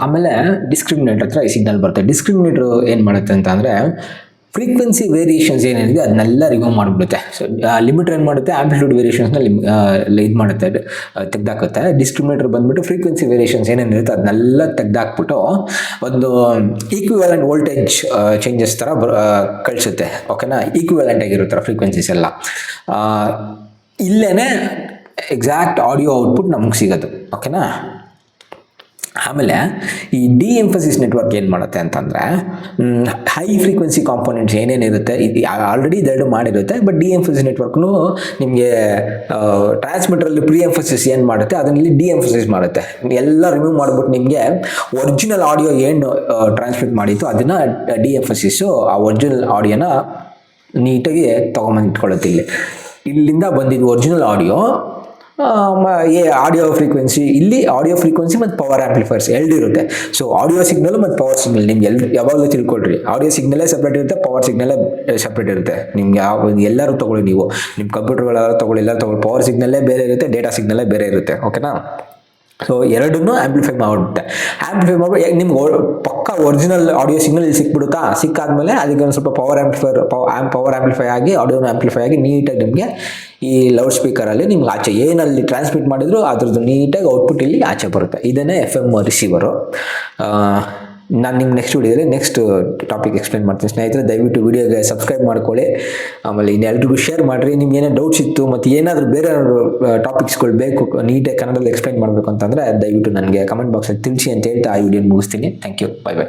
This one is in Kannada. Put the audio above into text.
ಆಮೇಲೆ ಡಿಸ್ಕ್ರಿಮಿನೇಟರ್ ಹತ್ರ ಈ ಸಿಗ್ನಲ್ ಬರುತ್ತೆ. ಡಿಸ್ಕ್ರಿಮಿನೇಟರ್ ಏನು ಮಾಡುತ್ತೆ ಅಂತ ಅಂದರೆ ಫ್ರೀಕ್ವೆನ್ಸಿ ವೇರಿಯೇಷನ್ಸ್ ಏನೇನಿದೆ ಅದನ್ನೆಲ್ಲ ರಿಮೂವ್ ಮಾಡಿಬಿಡುತ್ತೆ. ಸೊ ಲಿಮಿಟರ್ ಏನು ಮಾಡುತ್ತೆ, ಆಂಪ್ಲಿಟ್ಯೂಡ್ ವೇರಿಯೇಷನ್ಸ್ನ ಇದು ಮಾಡುತ್ತೆ, ತೆಗ್ದಾಕುತ್ತೆ. ಡಿಸ್ಕ್ರಿಮಿನೇಟರ್ ಬಂದ್ಬಿಟ್ಟು ಫ್ರೀಕ್ವೆನ್ಸಿ ವೇರಿಯೇಷನ್ಸ್ ಏನೇನಿರುತ್ತೆ ಅದನ್ನೆಲ್ಲ ತೆಗ್ದಾಕ್ಬಿಟ್ಟು ಒಂದು ಈಕ್ವಿವೆಲೆಂಟ್ ವೋಲ್ಟೇಜ್ ಚೇಂಜಸ್ ಥರ ಕಳಿಸುತ್ತೆ. ಓಕೆನಾ, ಈಕ್ವಿವೆಲೆಂಟ್ ಆಗಿರುತ್ತೆ ಫ್ರೀಕ್ವೆನ್ಸೀಸ್ ಎಲ್ಲ. ಇಲ್ಲೇ ಎಕ್ಸಾಕ್ಟ್ ಆಡಿಯೋ ಔಟ್ಪುಟ್ ನಮ್ಗೆ ಸಿಗೋದು. ಓಕೆನಾ, ಆಮೇಲೆ ಈ ಡಿ ಎಂಫಸಿಸ್ ನೆಟ್ವರ್ಕ್ ಏನು ಮಾಡುತ್ತೆ ಅಂತಂದರೆ ಹೈ ಫ್ರೀಕ್ವೆನ್ಸಿ ಕಾಂಪೋನೆಂಟ್ಸ್ ಏನೇನಿರುತ್ತೆ ಇದು ಆಲ್ರೆಡಿ ಇದೆರಡು ಮಾಡಿರುತ್ತೆ. ಬಟ್ ಡಿ ಎಂಫಸಿಸ್ ನೆಟ್ವರ್ಕ್ನು ನಿಮಗೆ ಟ್ರಾನ್ಸ್ಮಿಟರಲ್ಲಿ ಪ್ರೀ ಎಂಫಸಿಸ್ ಏನು ಮಾಡುತ್ತೆ ಅದರಲ್ಲಿ ಡಿ ಎಂಫಸಿಸ್ ಮಾಡುತ್ತೆ. ಎಲ್ಲ ರಿಮೂವ್ ಮಾಡಿಬಿಟ್ಟು ನಿಮಗೆ ಒರಿಜಿನಲ್ ಆಡಿಯೋ ಏನು ಟ್ರಾನ್ಸ್ಮಿಟ್ ಮಾಡಿತ್ತು ಅದನ್ನು ಡಿ ಎಂಫಸಿಸ್ಸು ಆ ಒರಿಜಿನಲ್ ಆಡಿಯೋನ ನೀಟಾಗಿ ತೊಗೊಂಬಂದು ಇಟ್ಕೊಳ್ಳುತ್ತೆ. ಇಲ್ಲಿಂದ ಬಂದಿದ್ದು ಒರಿಜಿನಲ್ ಆಡಿಯೋ, ಆಡಿಯೋ ಫ್ರೀಕ್ವೆನ್ಸಿ, ಇಲ್ಲಿ ಆಡಿಯೋ ಫ್ರೀಕ್ವೆನ್ಸಿ ಮತ್ತು ಪವರ್ ಆಂಪ್ಲಿಫೈರ್ಸ್ ಎರಡು ಇರುತ್ತೆ. ಸೊ ಆಡಿಯೋ ಸಿಗ್ನಲ್ ಮತ್ತು ಪವರ್ ಸಿಗ್ನಲ್ ನಿಮ್ಗೆ ಯಾವಾಗಲೂ ತಿಳ್ಕೊಳ್ರಿ. ಆಡಿಯೋ ಸಿಗ್ನಲೇ ಸಪ್ರೇಟ್ ಇರುತ್ತೆ, ಪವರ್ ಸಿಗ್ನಲೇ ಸಪ್ರೇಟ್ ಇರುತ್ತೆ. ನಿಮ್ಗೆ ಎಲ್ಲರೂ ತೊಗೊಳ್ಳಿ, ನೀವು ನಿಮ್ಮ ಕಂಪ್ಯೂಟರ್ಗಳೆಲ್ಲ ತೊಗೊಳ್ಳಿ, ಎಲ್ಲ ತೊಗೊಳ್ಳಿ, ಪವರ್ ಸಿಗ್ನಲ್ಲೇ ಬೇರೆ ಇರುತ್ತೆ, ಡೇಟಾ ಸಿಗ್ನಲ್ಲೇ ಬೇರೆ ಇರುತ್ತೆ. ಓಕೆನಾ, ಸೊ ಎರಡನ್ನೂ ಆಂಪ್ಲಿಫೈ ಮಾಡಿಬಿಡುತ್ತೆ. ಆಂಪ್ಲಿಫೈ ಮಾಡಿ ನಿಮ್ಗೆ ಪಕ್ಕ ಒರಿಜಿನಲ್ ಆಡಿಯೋ ಸಿಗ್ನಲ್ ಇಲ್ಲಿ ಸಿಕ್ಬಿಡುತ್ತಾ, ಸಿಕ್ಕಾದ್ಮೇಲೆ ಅದಕ್ಕೆ ಒಂದು ಸ್ವಲ್ಪ ಪವರ್ ಆಂಪ್ಲಿಫೈ ಆಗಿ ಆಡಿಯೋನ ಆಂಪ್ಲಿಫೈ ಆಗಿ ನೀಟಾಗಿ ನಿಮಗೆ ಈ ಲೌಡ್ ಸ್ಪೀಕರಲ್ಲಿ ನಿಮ್ಗೆ ಆಚೆ ಏನಲ್ಲಿ ಟ್ರಾನ್ಸ್ಮಿಟ್ ಮಾಡಿದ್ರು ಅದ್ರದ್ದು ನೀಟಾಗಿ ಔಟ್ಪುಟ್ ಇಲ್ಲಿ ಆಚೆ ಬರುತ್ತೆ. ಇದನ್ನೇ FM ರಿಸೀವರು. ನಾನು ನಿಮ್ಗೆ ನೆಕ್ಸ್ಟ್ ವಿಡಿಯೋದಲ್ಲಿ ನೆಕ್ಸ್ಟ್ ಟಾಪಿಕ್ ಎಕ್ಸ್ಪ್ಲೇನ್ ಮಾಡ್ತೀನಿ. ಸ್ನೇಹಿತರೆ, ದಯವಿಟ್ಟು ವಿಡಿಯೋಗೆ ಸಬ್ಸ್ಕ್ರೈಬ್ ಮಾಡ್ಕೊಳ್ಳಿ. ಆಮೇಲೆ ಇನ್ನೆಲ್ರಿಗೂ ಶೇರ್ ಮಾಡಿರಿ. ನಿಮ್ಗೆ ಏನೋ ಡೌಟ್ಸ್ ಇತ್ತು ಮತ್ತು ಏನಾದರೂ ಬೇರೆ ಟಾಪಿಕ್ಸ್ಗಳು ಬೇಕು ನೀಟಾಗಿ ಕನ್ನಡದಲ್ಲಿ ಎಕ್ಸ್ಪ್ಲೇನ್ ಮಾಡಬೇಕು ಅಂತಂದರೆ ದಯವಿಟ್ಟು ನನಗೆ ಕಮೆಂಟ್ ಬಾಕ್ಸಲ್ಲಿ ತಿಳಿಸಿ ಅಂತ ಹೇಳ್ತಾ ಆ ವಿಡಿಯೋನ ಮುಗಿಸ್ತೀನಿ. Thank you, bye by.